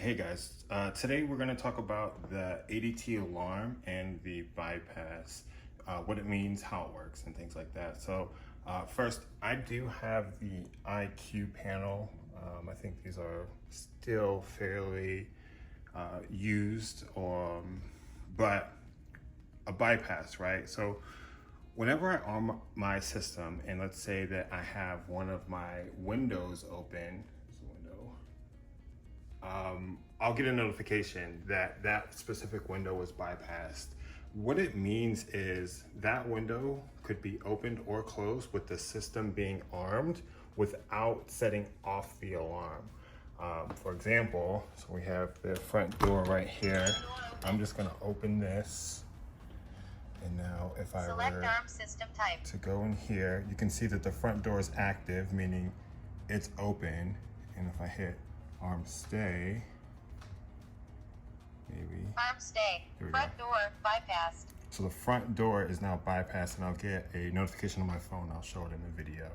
Hey guys, today we're going to talk about the ADT alarm and the bypass, what it means, how it works, and things like that. So first, I do have the IQ panel. I think these are still fairly used, but a bypass, right? So whenever I arm my system, and let's say that I have one of my windows open, I'll get a notification that that specific window was bypassed. What it means is that window could be opened or closed with the system being armed without setting off the alarm. For example, so we have the front door right here. I'm just gonna open this. And now if I Select were arm system type to go in here, you can see that the front door is active, meaning it's open. And if I hit arm stay, maybe. Arm stay. Front door bypassed. So the front door is now bypassed, and I'll get a notification on my phone. I'll show it in the video.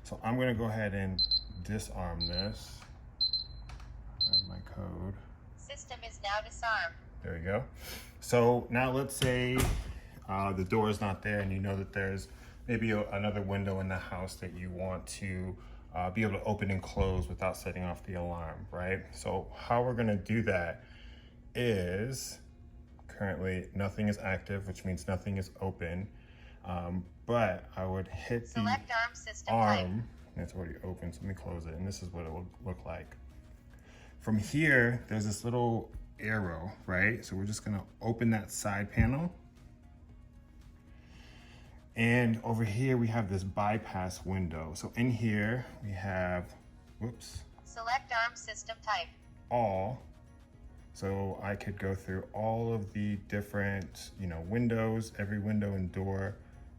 So I'm gonna go ahead and disarm this. Add my code. System is now disarmed. There we go. So now let's say the door is not there, and you know that there's maybe another window in the house that you want to be able to open and close without setting off the alarm, right? So how we're gonna do that is, currently nothing is active, which means nothing is open, but I would hit the Select arm system arm, type. and it's already open, so let me close it, and this is what it will look like. From here, there's this little arrow, right? So we're just gonna open that side panel. And over here, we have this bypass window. So in here, we have, whoops, Select arm system type. all. So I could go through all of the different, windows. Every window and door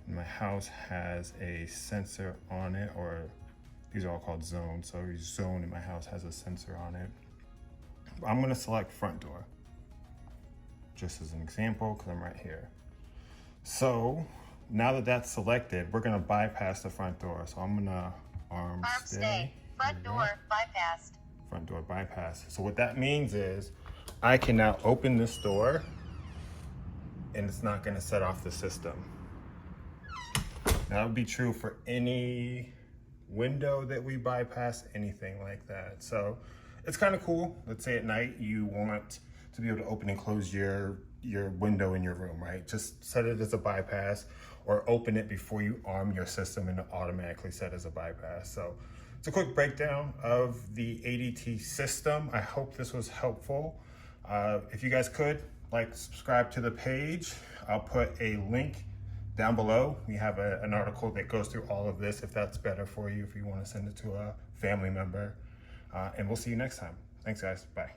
in my house has a sensor on it, or these are all called zones. So every zone in my house has a sensor on it. I'm gonna select front door, just as an example, because I'm right here. So now that that's selected, we're gonna bypass the front door. So I'm gonna arm stay. Front door bypassed. Front door bypass. So what that means is I can now open this door and it's not gonna set off the system. That would be true for any window that we bypass, anything like that. So it's kind of cool. Let's say at night you want to be able to open and close your window in your room, right? Just set it as a bypass, or open it before you arm your system and automatically set as a bypass. So it's a quick breakdown of the ADT system. I hope this was helpful. If you guys could, subscribe to the page. I'll put a link down below. We have an article that goes through all of this, if that's better for you, if you want to send it to a family member. And we'll see you next time. Thanks, guys. Bye.